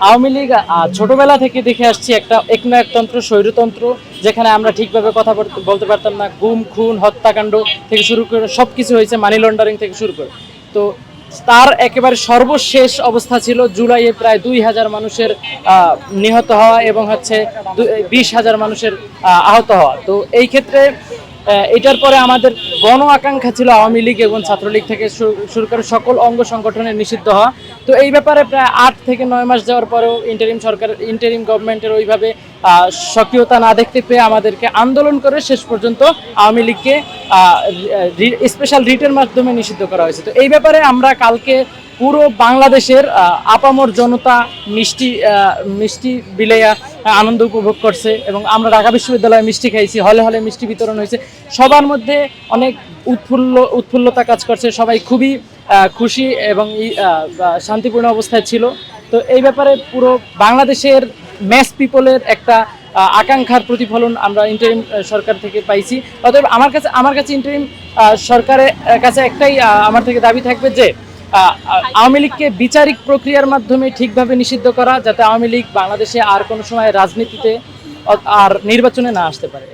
আওয়ামী লীগ ছোটবেলা থেকে দেখে আসছি একটা একনায়কতন্ত্র, স্বৈরতন্ত্র, যেখানে আমরা ঠিকভাবে কথা বলতে পারতাম না। গুম, খুন, হত্যাকাণ্ড থেকে শুরু করে সব কিছু হয়েছে, মানি লন্ডারিং থেকে শুরু করে। তো তার একেবারে সর্বশেষ অবস্থা ছিল জুলাইয়ে প্রায় 2,000 মানুষের নিহত হওয়া এবং হচ্ছে 20,000 মানুষের আহত হওয়া। তো এই ক্ষেত্রে এটার পরে আমাদের গণ আকাঙ্ক্ষা ছিল আওয়ামী লীগ এবং ছাত্রলীগ থেকে শুরু করে সকল অঙ্গ সংগঠনের নিষিদ্ধ হওয়া। তো এই ব্যাপারে প্রায় 8 থেকে 9 মাস যাওয়ার পরেও ইন্টারিম গভর্নমেন্টের ওইভাবে সক্রিয়তা না দেখতে পেয়ে আমাদেরকে আন্দোলন করে শেষ পর্যন্ত আওয়ামী লীগকে স্পেশাল রিটের মাধ্যমে নিষিদ্ধ করা হয়েছে। তো এই ব্যাপারে আমরা কালকে পুরো বাংলাদেশের আপামর জনতা মিষ্টি মিষ্টি বিলাইয়া আনন্দ উপভোগ করছে এবং আমরা ঢাকা বিশ্ববিদ্যালয়ে মিষ্টি খাইছি, হলে হলে মিষ্টি বিতরণ হয়েছে। সবার মধ্যে অনেক উৎফুল্লতা কাজ করছে, সবাই খুবই খুশি এবং শান্তিপূর্ণ অবস্থায় ছিল। তো এই ব্যাপারে পুরো বাংলাদেশের ম্যাস পিপলের একটা আকাঙ্ক্ষার প্রতিফলন আমরা ইন্টারিম সরকার থেকে পাইছি। অতএব আমার কাছে ইন্টারিম সরকারের কাছে একটাই আমার থেকে দাবি থাকবে যে আওয়ামী লীগকে বিচারিক প্রক্রিয়ার মাধ্যমে ঠিকভাবে নিষিদ্ধ করা, যাতে আওয়ামী লীগ বাংলাদেশে আর কোনো সময় রাজনীতিতে আর নির্বাচনে না আসতে পারে।